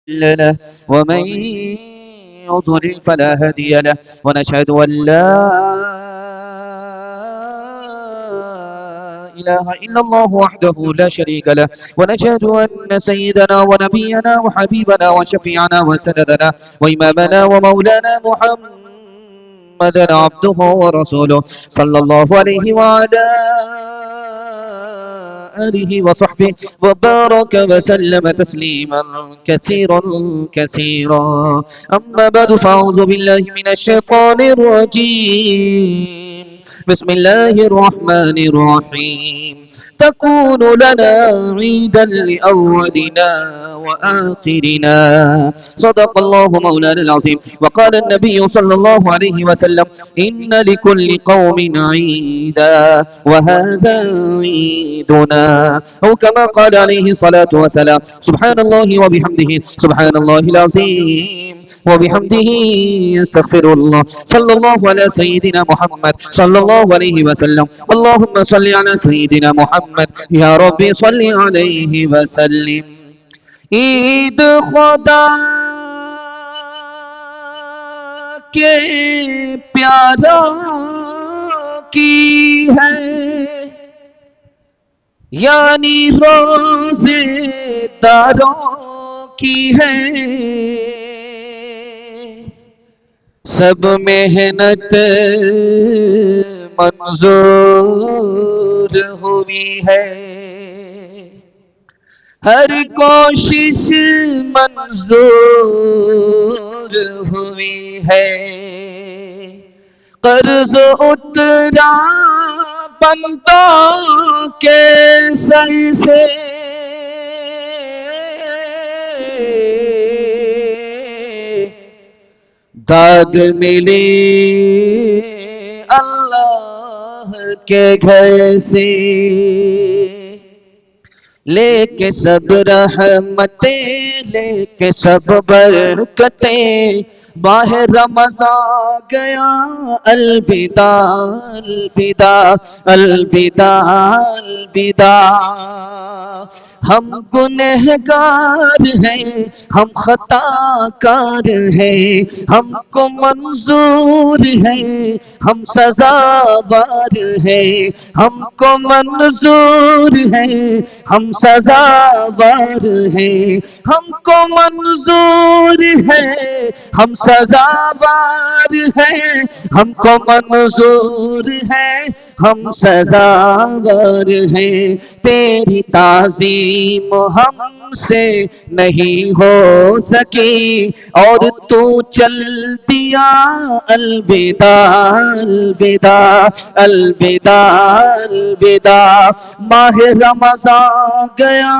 مضل له ومن يضلل فلا هادي له ونشهد أن لا إله إلا الله وحده لا شريك له ونشهد أن سيدنا ونبينا وحبيبنا وشفيعنا وسندنا وإمامنا ومولانا محمدا عبده ورسوله صلى الله عليه وعلى آله وصحبه وبارك وسلم تسليما كثيرا كثيرا. أما بعد فأعوذ بالله من الشيطان الرجيم. بسم الله الرحمن الرحيم. تكون لنا عيدا لأولنا وآخرنا. صدق الله مولانا العظيم. وقال النبي صلى الله عليه وسلم: إن لكل قوم عيدا وهذا عيدنا، أو كما قال عليه الصلاة والسلام. سبحان الله وبحمده سبحان الله العظيم وبحمده استغفر الله. صلى الله على سيدنا محمد صلى الله عليه وسلم. اللهم صل على سيدنا محمد يا ربي صل عليه وسلم. عید خدا کے پیاروں کی ہے، یعنی روزے داروں کی ہے. سب محنت منظور ہوئی ہے، ہر کوشش منظور ہوئی ہے. قرض اترا بندوں کے سر سے، داد ملی اللہ کے گھر سے. لے کے سب رحمتیں، لے کے سب برکتیں، ماہ رمضان گیا الوداع الوداع الوداع الوداع. ہم گنہگار ہیں، ہم خطا کار ہیں، ہم کو منظور ہیں، ہم سزاوار ہیں. ہم کو منظور ہیں، ہم سزاوار ہیں. ہم کو منظور ہے، ہم سزاوار ہیں. ہم کو منظور ہے، ہم سزاوار ہیں. تیری تعظیم ہم سے نہیں ہو سکی، اور تو چل دیا الوداع الوداع الوداع الوداع. ماہ رمضان گیا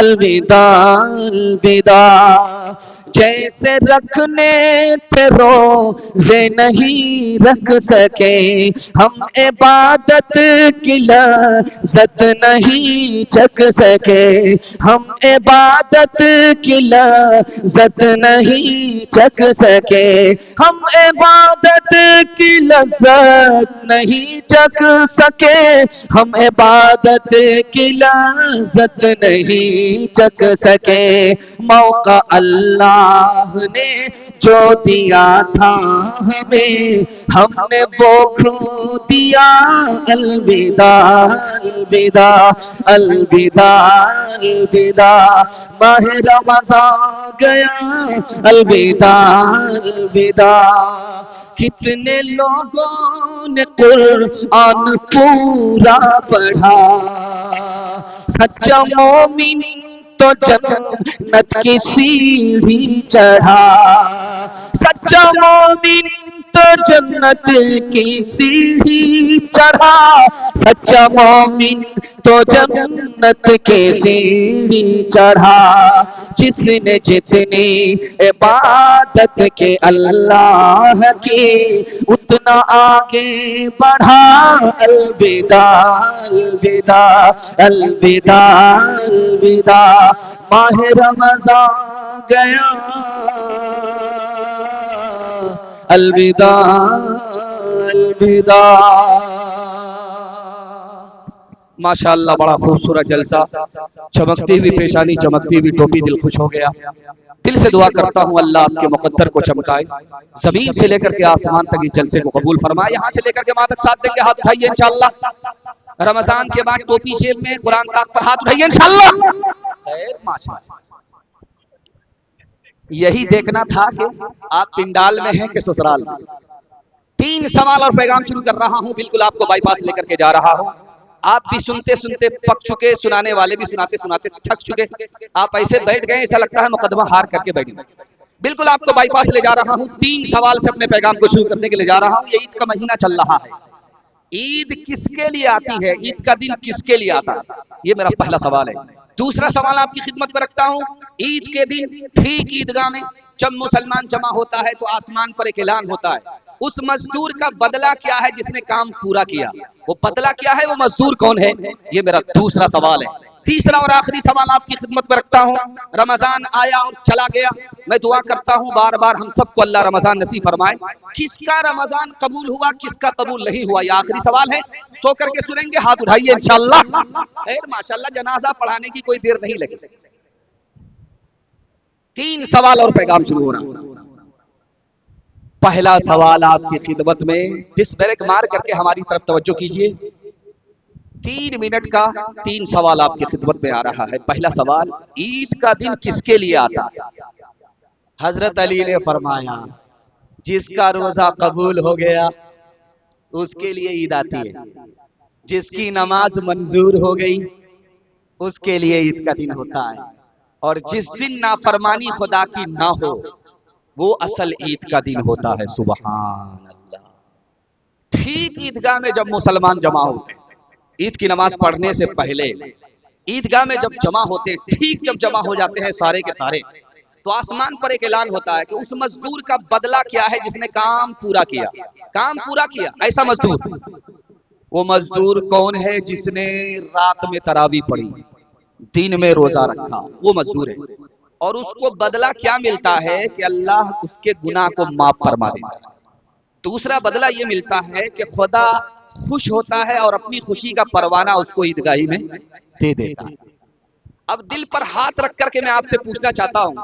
الوداع الوداع. جیسے رکھنے تھے روزے نہیں رکھ سکے، ہم عبادت کی لذت نہیں چکھ سکے. ہم عبادت کی لذت نہیں چکھ سکے. ہم عبادت کی لذت نہیں چکھ سکے. ہم عبادت کی لذت نہیں چکھ سکے. موقع اللہ نے جو دیا تھا ہمیں، ہم نے وہ کھو دیا الوداع الوداع الوداع الوداع. ماہ رمضان گیا الوداع الوداع. کتنے لوگوں نے قرآن پورا پڑھا، سچا مومن تو جنت کی سیڑھی چڑھا. سچا مومن تو جنت کی سیڑھی چڑھا. سچا مومن تو جنت کی سیڑھی چڑھا. جس نے جتنی عبادت کے اللہ کی، اتنا آگے بڑھا الوداع الوداع الوداع الوداع. ماہ رمضان گیا الوداع الوداع. ماشاءاللہ بڑا خوبصورت جلسہ، چمکتی ہوئی پیشانی، چمکتی ہوئی ٹوپی، دل خوش ہو گیا. دل سے دعا کرتا ہوں اللہ آپ کے مقدر کو چمکائے، زمین سے لے کر کے آسمان تک اس جلسے کو قبول فرمائے، یہاں سے لے کر کے وہاں تک ساتھ دیں گے، ہاتھ اٹھائیے انشاءاللہ، رمضان کے بعد ٹوپی جیب میں، قرآن طاق پر ہاتھ اٹھائیے انشاءاللہ۔ خیر ماشاءاللہ، یہی دیکھنا تھا کہ آپ پنڈال میں ہیں کہ سسرال میں۔ 3 سوال اور پیغام شروع کر رہا ہوں، بالکل آپ کو بائی پاس لے کر کے جا رہا ہوں، آپ بھی سنتے سنتے پک چکے، سنانے والے بھی سناتے سناتے تھک چکے، آپ ایسے بیٹھ گئے ایسا لگتا ہے مقدمہ ہار کر کے بیٹھ گئے۔ بالکل آپ کو بائی پاس لے جا رہا ہوں، 3 سوال سے اپنے پیغام کو شروع کرنے کے لے جا رہا ہوں۔ یہ عید کا مہینہ چل رہا ہے، عید کس کے لیے آتی ہے، عید کا دن کس کے لیے آتا ہے، یہ میرا پہلا سوال ہے۔ دوسرا سوال آپ کی خدمت میں رکھتا ہوں، عید کے دن ٹھیک عیدگاہ میں جب مسلمان جمع ہوتا ہے تو آسمان پر ایک اعلان ہوتا ہے، اس مزدور کا بدلہ کیا ہے جس نے کام پورا کیا، وہ بدلہ کیا ہے، وہ مزدور کون ہے، یہ میرا دوسرا سوال ہے۔ تیسرا اور آخری سوال آپ کی خدمت میں رکھتا ہوں، رمضان آیا اور چلا گیا، میں دعا کرتا ہوں بار بار ہم سب کو اللہ رمضان نصیب فرمائے، کس کا رمضان قبول ہوا کس کا قبول نہیں ہوا، یہ آخری سوال ہے، سو کر کے سنیں گے، ہاتھ اٹھائیے انشاءاللہ۔ خیر ماشاءاللہ، جنازہ پڑھانے کی کوئی دیر نہیں لگی۔ 3 سوال اور پیغام شروع ہو رہا۔ پہلا سوال آپ کی خدمت میں، ڈس بریک مار کر کے ہماری طرف توجہ کیجئے، 3 منٹ کا 3 سوال آپ کی خدمت میں آ رہا ہے۔ پہلا سوال، عید کا دن کس کے لیے آتا ہے؟ حضرت علی نے فرمایا جس کا روزہ قبول ہو گیا اس کے لیے عید آتی ہے، جس کی نماز منظور ہو گئی اس کے لیے عید کا دن ہوتا ہے، اور جس دن نافرمانی خدا کی نہ ہو وہ اصل عید کا دن ہوتا ہے۔ سبحان اللہ۔ ٹھیک عیدگاہ میں جب مسلمان جمع ہوتے ہیں، عید کی نماز پڑھنے سے پہلے عیدگاہ میں جب جمع ہوتے ہیں، ٹھیک جب جمع ہو جاتے ہیں سارے کے سارے، تو آسمان پر ایک اعلان ہوتا ہے کہ اس مزدور کا بدلہ کیا ہے جس نے کام پورا کیا، کام پورا کیا، ایسا مزدور۔ وہ مزدور کون ہے؟ جس نے رات میں تراویح پڑھی، دن میں روزہ رکھا، وہ مزدور ہے، اور اس کو بدلہ کیا ملتا ہے کہ اللہ اس کے گناہ کو معاف فرما دیتا ہے۔ دوسرا بدلہ یہ ملتا ہے کہ خدا خوش ہوتا ہے اور اپنی خوشی کا پروانہ اس کو عیدگاہی میں دے دیتا ہے۔ اب دل پر ہاتھ رکھ کر کے میں آپ سے پوچھنا چاہتا ہوں،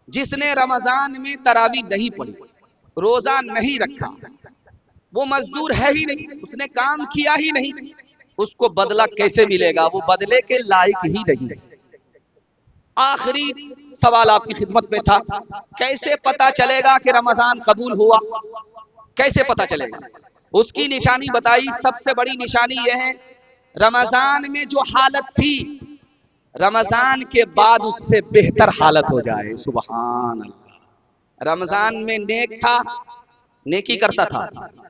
جس نے رمضان میں تراویح نہیں پڑھی، روزہ نہیں رکھا، وہ مزدور ہے ہی نہیں، اس نے کام کیا ہی نہیں، اس کو بدلہ کیسے ملے گا؟ وہ بدلے کے لائق ہی نہیں۔ آخری سوال آپ کی خدمت میں تھا، کیسے پتا چلے گا کہ رمضان قبول ہوا؟ کیسے پتا چلے گا؟ اس کی نشانی بتائی، سب سے بڑی نشانی یہ ہے، رمضان میں جو حالت تھی رمضان کے بعد اس سے بہتر حالت ہو جائے۔ سبحان اللہ۔ رمضان میں نیک تھا، نیکی کرتا تھا،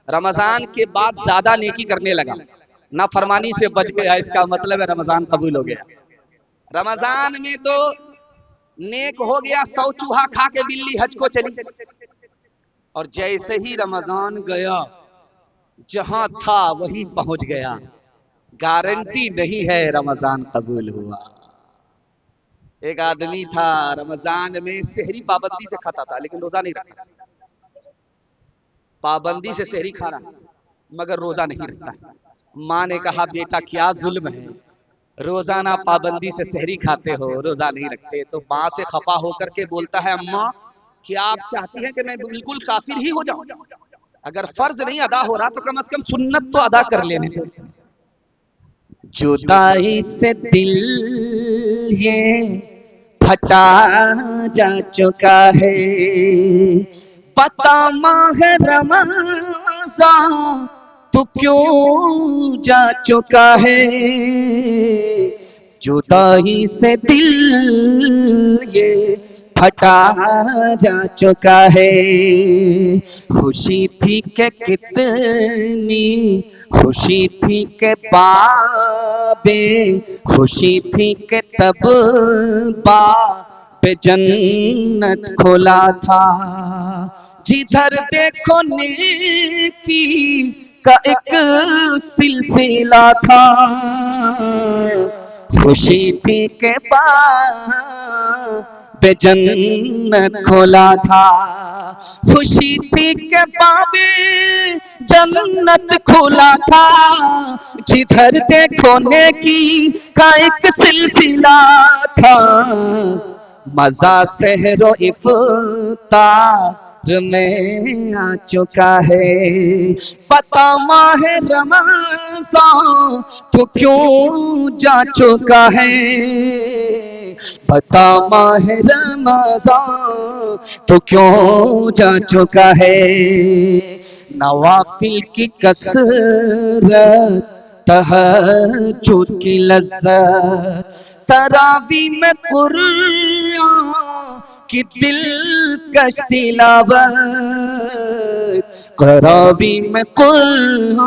رمضان کے بعد زیادہ نیکی کرنے لگا، نافرمانی سے بچ گیا، اس کا مطلب ہے رمضان قبول ہو گیا۔ رمضان میں تو نیک ہو گیا، 100 چوہا کھا کے بلی حج کو چلی، اور جیسے ہی رمضان گیا جہاں تھا وہی پہنچ گیا، گارنٹی نہیں ہے رمضان قبول ہوا۔ ایک آدمی تھا رمضان میں سحری پابندی سے کھاتا تھا لیکن روزہ نہیں رکھتا، پابندی سے سحری کھا رہا مگر روزہ نہیں رکھتا۔ ماں نے کہا بیٹا کیا ظلم ہے، روزانہ پابندی سے سحری کھاتے ہو، روزہ نہیں رکھتے۔ تو ماں سے خفا ہو کر کے بولتا ہے اماں کیا آپ چاہتی ہیں کہ میں بالکل کافر ہی ہو جاؤں؟ اگر فرض نہیں ادا ہو رہا تو کم از کم سنت تو ادا کر لینے دو۔ جدائی سے دل یہ پھٹا جا چکا ہے، پتا ماہ رمضان تو کیوں جا چکا ہے، جدائی سے دل یہ پھٹا جا چکا ہے، خوشی تھی کہ کتنی خوشی تھی کہ بابے خوشی تھی کہ تب باب جنت کھولا تھا، جدھر دیکھو نیکی کا ایک سلسلہ تھا، خوشی تھی کہ باب جنت کھولا تھا، خوشی تھی کہ باب جنت کھولا تھا، جدھر دیکھو نیکی کا ایک سلسلہ تھا، مزہ سحر و افطار میں آ چکا ہے، پتہ ماہ رمضان تو کیوں جا چکا ہے، پتہ ماہ رمضان تو کیوں جا چکا ہے، نوافل کی کثرت، تہجد کی لذت، تراویح میں قرآن کی دلکش تلاوت، تراویح میں قرآن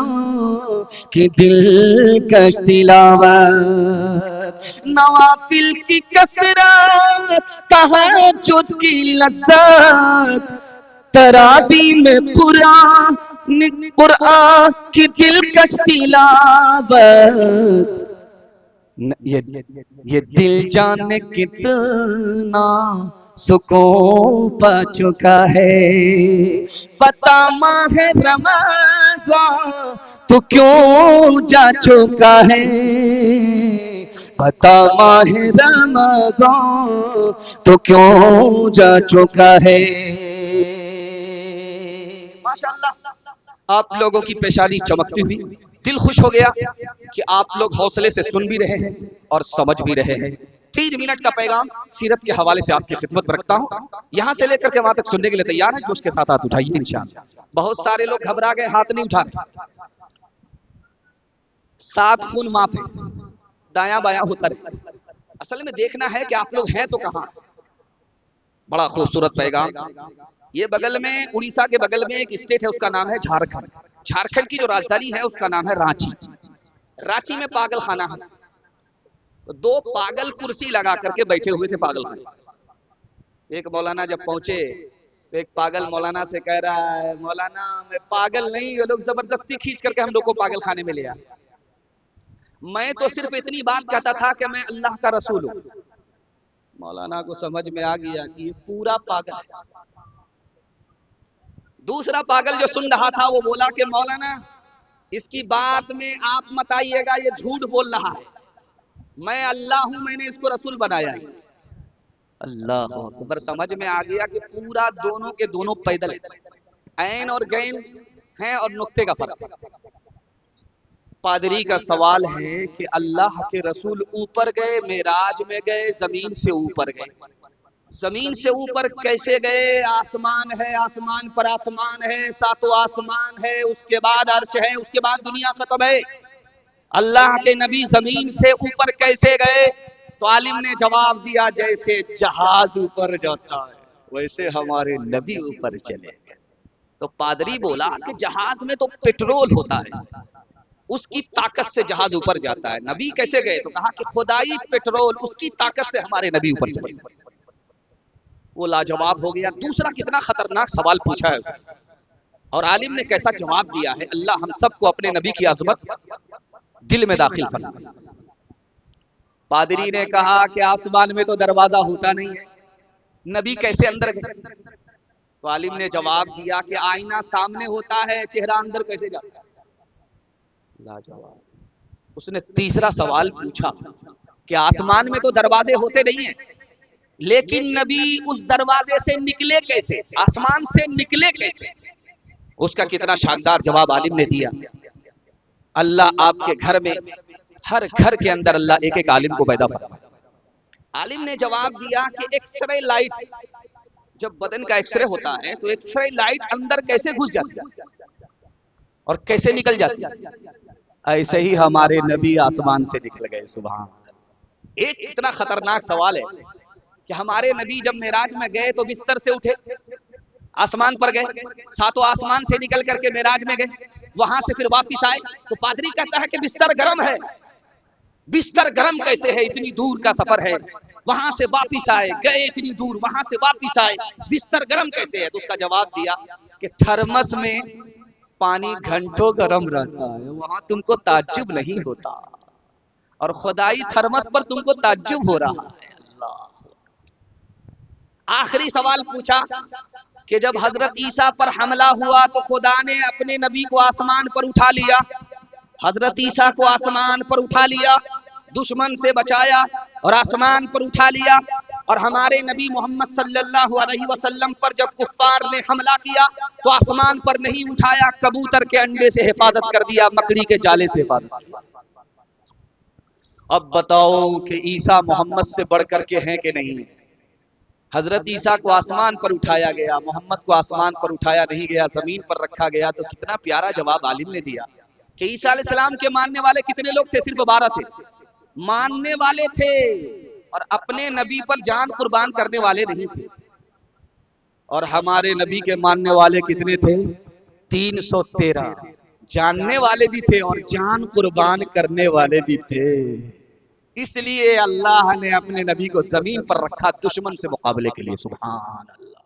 کی دلکش تلاوت، نوافل کی کثرت، تہجد کی لذت، تراویح میں قرآن کی دلکش تلاوت، یہ دل جانے کتنا سکون پا چکا ہے، پتہ ماہ رمضان تو کیوں جا چکا ہے، پتہ ماہ رمضان تو کیوں جا چکا ہے۔ ماشاءاللہ آپ لوگوں کی پیشانی چمکتی ہوئی دل خوش ہو گیا کہ آپ لوگ حوصلے سے سن بھی رہے ہیں اور سمجھ بھی رہے ہیں۔ 3 منٹ کا پیغام سیرت کے حوالے سے آپ کی خدمت میں رکھتا ہوں، یہاں سے لے کر کے وہاں تک سننے کے لیے تیار ہیں؟ جوش کے ساتھ ہاتھ اٹھائیے انشاءاللہ۔ بہت سارے لوگ گھبرا گئے، ہاتھ نہیں اٹھا رہے۔ 7 خون معاف ہے، دایاں بایاں ہوتا رہے، اصل میں دیکھنا ہے کہ آپ لوگ ہیں تو کہاں۔ بڑا خوبصورت پیغام۔ یہ بغل میں اڑیسہ کے بغل میں ایک اسٹیٹ ہے، اس کا نام ہے جھارکھنڈ۔ جھارکھنڈ کی جو راجدھانی ہے اس کا نام ہے رانچی۔ رانچی میں پاگل خانہ ہے، 2 پاگل کرسی لگا کر کے بیٹھے ہوئے تھے پاگل خانے۔ ایک مولانا جب پہنچے تو ایک پاگل مولانا سے کہہ رہا ہے، مولانا میں پاگل نہیں، یہ لوگ زبردستی کھینچ کر کے ہم لوگ کو پاگل خانے میں لے آئے، میں تو صرف اتنی بات کہتا تھا کہ میں اللہ کا رسول ہوں۔ مولانا کو سمجھ میں آ گیا کہ یہ پورا پاگل ہے۔ دوسرا پاگل جو سن رہا تھا وہ بولا کہ مولانا اس کی بات میں آپ مت آئیے گا، یہ جھوٹ بول رہا ہے، میں اللہ ہوں، میں نے اس کو رسول بنایا ہے۔ اللہ اکبر، سمجھ میں آ گیا کہ پورا دونوں کے دونوں پیدل ہیں، عین اور گین ہیں اور نقطے کا فرق ہے۔ پادری کا سوال ہے کہ اللہ کے رسول اوپر گئے، معراج میں گئے، زمین سے اوپر گئے، زمین سے اوپر کیسے گئے؟ آسمان ہے، آسمان پر آسمان ہے، 7 آسمان ہے، اس کے بعد عرش ہے، اس کے بعد دنیا ختم ہے، اللہ کے نبی زمین سے اوپر کیسے گئے؟ تو عالم نے جواب دیا جیسے جہاز اوپر جاتا ہے ویسے ہمارے نبی اوپر چلے گئے۔ تو پادری بولا کہ جہاز میں تو پیٹرول ہوتا ہے، اس کی طاقت سے جہاز اوپر جاتا ہے، نبی کیسے گئے؟ تو کہا کہ خدائی پیٹرول، اس کی طاقت سے ہمارے نبی اوپر چلے گئے۔ وہ لاجواب ہو گیا۔ دوسرا کتنا خطرناک سوال پوچھا ہے اور عالم نے کیسا جواب دیا ہے۔ اللہ ہم سب کو اپنے نبی کی عظمت دل میں داخل فرمائے۔ پادری نے کہا کہ آسمان میں تو دروازہ ہوتا نہیں ہے، نبی کیسے اندر گئے؟ تو عالم نے جواب دیا کہ آئینہ سامنے ہوتا ہے، چہرہ اندر کیسے جاتا ہے؟ لاجواب۔ اس نے تیسرا سوال پوچھا کہ آسمان میں تو دروازے ہوتے نہیں ہیں، لیکن نبی اس دروازے سے نکلے کیسے؟ آسمان سے نکلے کیسے؟ اس کا کتنا شاندار جواب عالم نے دیا۔ اللہ آپ کے گھر میں، ہر گھر کے اندر اللہ ایک ایک عالم کو پیدا فرمائے۔ عالم نے جواب دیا کہ ایکس رے لائٹ، جب بدن کا ایکس رے ہوتا ہے تو ایکس رے لائٹ اندر کیسے گھس جاتی ہے اور کیسے نکل جاتی ہے؟ ایسے ہی ہمارے نبی آسمان سے نکل گئے۔ سبحان اللہ۔ ایک اتنا خطرناک سوال ہے کہ ہمارے نبی جب معراج میں گئے تو بستر سے اٹھے، آسمان پر گئے، 7 آسمان سے نکل کر کے معراج میں گئے، وہاں سے پھر واپس آئے تو پادری کہتا ہے کہ بستر گرم ہے۔ بستر گرم کیسے ہے؟ اتنی دور کا سفر ہے، وہاں سے واپس آئے، گئے اتنی دور، وہاں سے واپس آئے، بستر گرم کیسے ہے؟ تو اس کا جواب دیا کہ تھرمس میں پانی گھنٹوں گرم رہتا ہے، وہاں تم کو تعجب نہیں ہوتا، اور خدائی تھرمس پر تم کو تعجب ہو رہا ہے۔ اللہ۔ آخری سوال پوچھا کہ جب حضرت عیسیٰ پر حملہ ہوا تو خدا نے اپنے نبی کو آسمان پر اٹھا لیا، حضرت عیسیٰ کو آسمان پر اٹھا لیا، دشمن سے بچایا اور آسمان پر اٹھا لیا، اور ہمارے نبی محمد صلی اللہ علیہ وسلم پر جب کفار نے حملہ کیا تو آسمان پر نہیں اٹھایا، کبوتر کے انڈے سے حفاظت کر دیا، مکڑی کے جالے سے حفاظت کیا۔ اب بتاؤ کہ عیسیٰ محمد سے بڑھ کر کے ہیں کہ نہیں ہیں؟ حضرت عیسیٰ کو آسمان پر اٹھایا گیا، محمد کو آسمان پر اٹھایا نہیں گیا، زمین پر رکھا گیا۔ تو کتنا پیارا جواب عالم نے دیا کہ عیسیٰ علیہ السلام کے ماننے والے کتنے لوگ تھے؟ صرف 12 تھے ماننے والے تھے، اور اپنے نبی پر جان قربان کرنے والے نہیں تھے۔ اور ہمارے نبی کے ماننے والے کتنے تھے؟ 313 جاننے والے بھی تھے اور جان قربان کرنے والے بھی تھے۔ اس لیے اللہ نے اپنے نبی کو زمین پر رکھا دشمن سے مقابلے کے لیے۔ سبحان اللہ۔